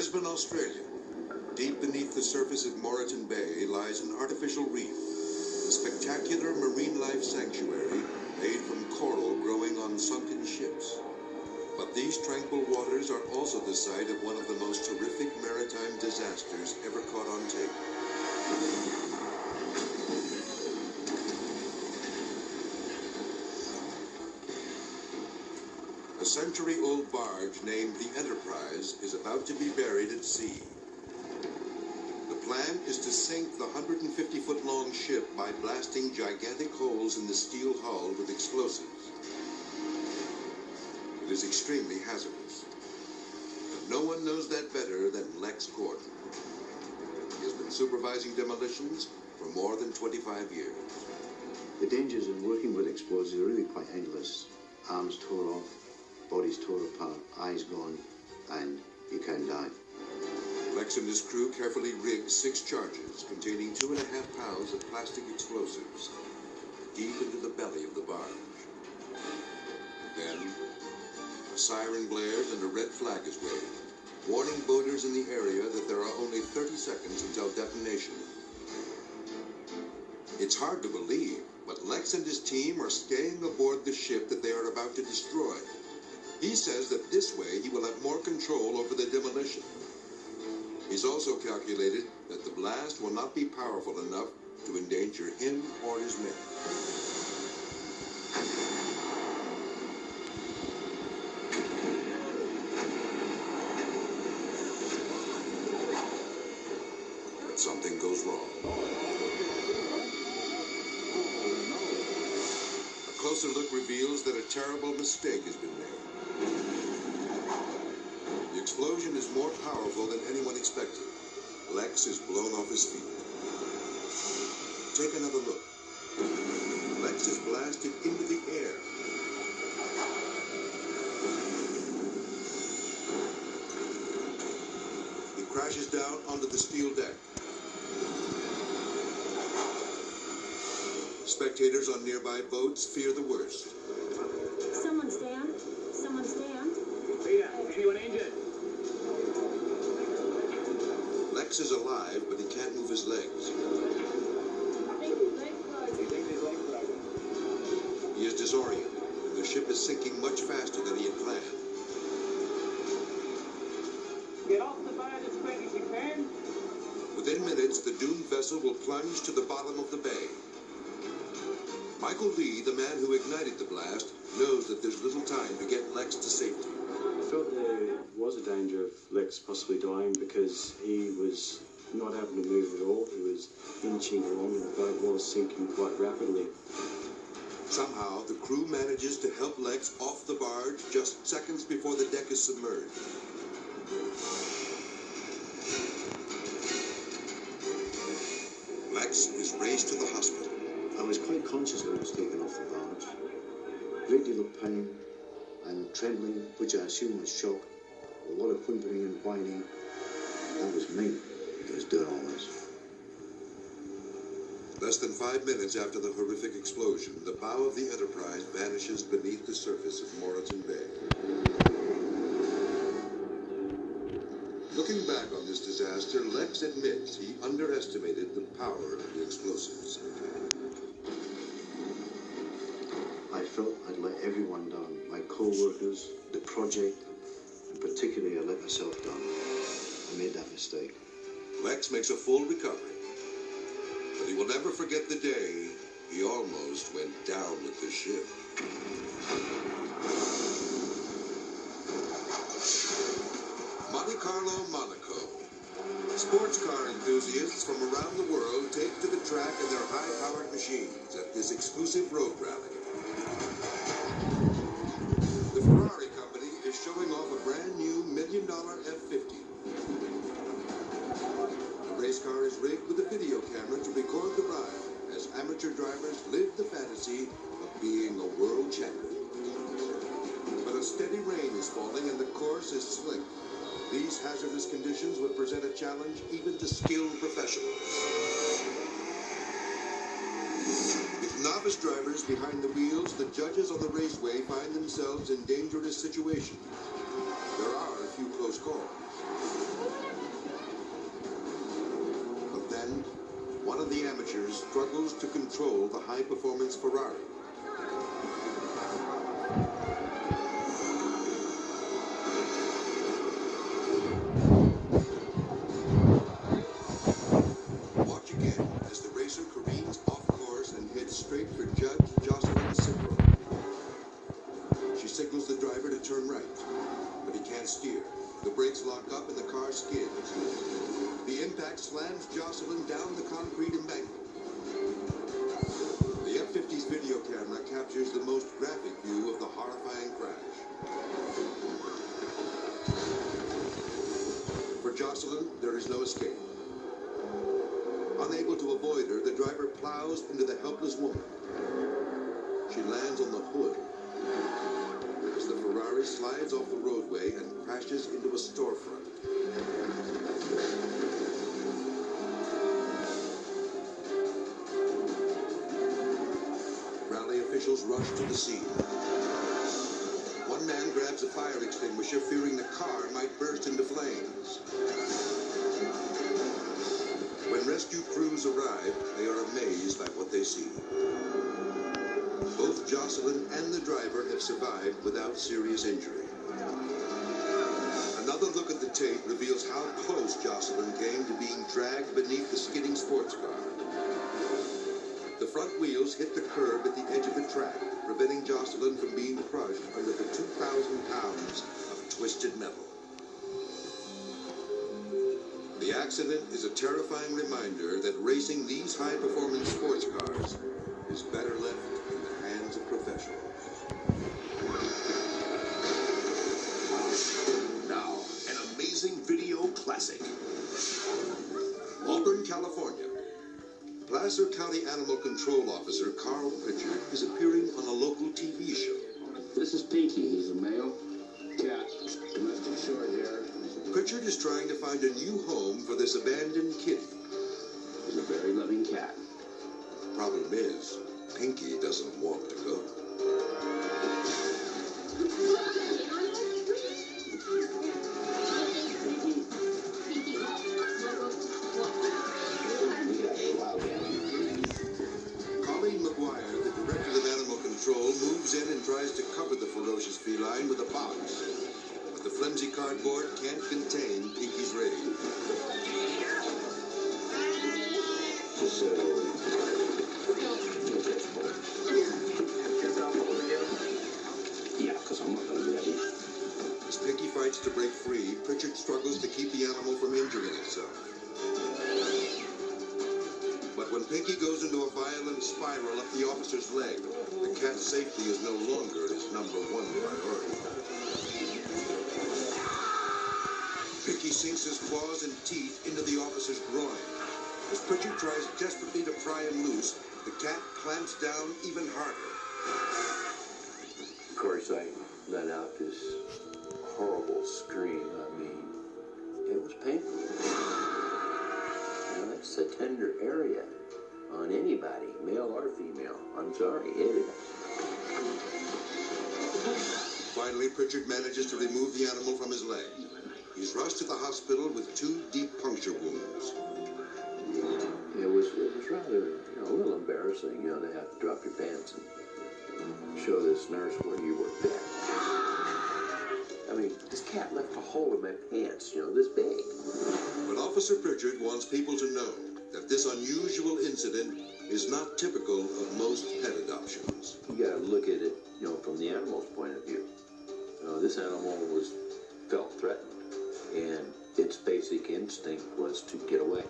Brisbane, Australia. Deep beneath the surface of Moreton Bay lies an artificial reef, a spectacular marine life sanctuary made from coral growing on sunken ships. But these tranquil waters are also the site of one of the most horrific maritime disasters ever caught on tape. A century-old barge named the Enterprise is about to be buried at sea. The plan is to sink the 150-foot-long ship by blasting gigantic holes in the steel hull with explosives. It is extremely hazardous. But no one knows that better than Lex Gordon. He has been supervising demolitions for more than 25 years. The dangers in working with explosives are really quite endless. Arms tore off, bodies tore apart, eyes gone, and you can die. Lex and his crew carefully rigged 6 charges containing 2.5 pounds of plastic explosives deep into the belly of the barge. Then, a siren blares and a red flag is waved, warning boaters in the area that there are only 30 seconds until detonation. It's hard to believe, but Lex and his team are staying aboard the ship that they are about to destroy. He says that this way he will have more control over the demolition. He's also calculated that the blast will not be powerful enough to endanger him or his men. But something goes wrong. A closer look reveals that a terrible mistake has been made. The explosion is more powerful than anyone expected. Lex is blown off his feet. Take another look. Lex is blasted into the air. He crashes down onto the steel deck. Spectators on nearby boats fear the worst. Someone's down. Someone's down. Leah, anyone injured? Lex is alive, but he can't move his legs. He is disoriented, and the ship is sinking much faster than he had planned. Get off the boat as quick as you can. Within minutes, the doomed vessel will plunge to the bottom of the bay. Michael Lee, the man who ignited the blast, knows that there's little time to get Lex to safety. I felt there was a danger of Lex possibly dying because he was not able to move at all. He was inching along and the boat was sinking quite rapidly. Somehow, the crew manages to help Lex off the barge just seconds before the deck is submerged. Lex is raced to the hospital. I was quite conscious when I was taken off the barge. Great deal of pain and trembling, which I assume was shock. A lot of whimpering and whining. That was me that was doing all this. Less than 5 minutes after the horrific explosion, the bow of the Enterprise vanishes beneath the surface of Moreton Bay. Looking back on this disaster, Lex admits he underestimated the power of the explosives. I felt I'd let everyone down. My co-workers, the project, and particularly I let myself down. I made that mistake. Lex makes a full recovery, but he will never forget the day he almost went down with the ship. Monte Carlo, Monaco. Sports car enthusiasts from around the world take to the track in their high-powered machines at this exclusive road rally. The Ferrari company is showing off a brand new $1 million F50. The race car is rigged with a video camera to record the ride as amateur drivers live the fantasy of being a world champion. But a steady rain is falling and the course is slick. These hazardous conditions would present a challenge even to skilled professionals. With novice novice drivers behind the wheels, the judges on the raceway find themselves in dangerous situations. There are a few close calls. But then, one of the amateurs struggles to control the high-performance Ferrari. Watch again as the racer careens off course and heads straight for Judge Jocelyn Sibrel. She signals the driver to turn right, but he can't steer. The brakes lock up and the car skids. The impact slams Jocelyn down the concrete embankment. The F-50's video camera captures the most graphic view of the horrifying crash. For Jocelyn, there is no escape. Unable to avoid her, the driver plows into the helpless woman. She lands on the hood as the Ferrari slides off the roadway and crashes into a storefront. Rally officials rush to the scene. One man grabs a fire extinguisher, fearing the car might burst into flames. When rescue crews arrive, they are amazed by what they see. Both Jocelyn and the driver have survived without serious injury. Another look at the tape reveals how close Jocelyn came to being dragged beneath the skidding sports car. The front wheels hit the curb at the edge of the track, preventing Jocelyn from being crushed under the 2,000 pounds of twisted metal. The accident is a terrifying reminder that racing these high-performance sports cars is better left in the hands of professionals. Now, an amazing video classic. Auburn, California. Placer County Animal Control Officer Carl Pritchard is appearing on a local TV show. This is Pinky. He's a male cat, domestic short hair. Pritchard is trying to find a new home for this abandoned kitty. He's a very loving cat. Problem is, Pinky doesn't want to go. Colleen McGuire, the director of Animal Control, moves in and tries to cover the ferocious feline with a box. But the flimsy cardboard can't contain Pinky's rage. Just yeah, because I'm not going to let him. As Pinky fights to break free, Pritchard struggles to keep the animal from injuring itself. But when Pinky goes into a violent spiral up the officer's leg, the cat's safety is no longer his number one priority. Pinky sinks his claws and teeth into the officer's groin. As Pritchard tries desperately to pry him loose, the cat clamps down even harder. Of course, I let out this horrible scream. I mean, it was painful. You know, that's a tender area on anybody, male or female. I'm sorry, it is. Finally, Pritchard manages to remove the animal from his leg. He's rushed to the hospital with 2 deep puncture wounds. It was rather, a little embarrassing, to have to drop your pants and show this nurse where you were bit. I mean, this cat left a hole in my pants, this big. But Officer Pritchard wants people to know that this unusual incident is not typical of most pet adoptions. You gotta look at it, from the animal's point of view. This animal felt threatened, and its basic instinct was to get away.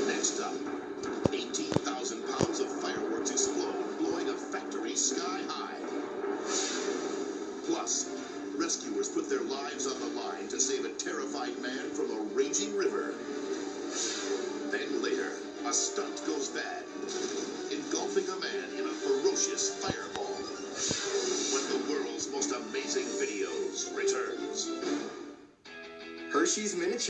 Next up, 18,000 pounds of fireworks explode, blowing a factory sky high. Plus, rescuers put their lives on the line to save a terrified man from a raging river. Then later, a stunt goes bad, engulfing a man in a ferocious fireball. One of the world's most amazing videos returns. Hershey's Miniature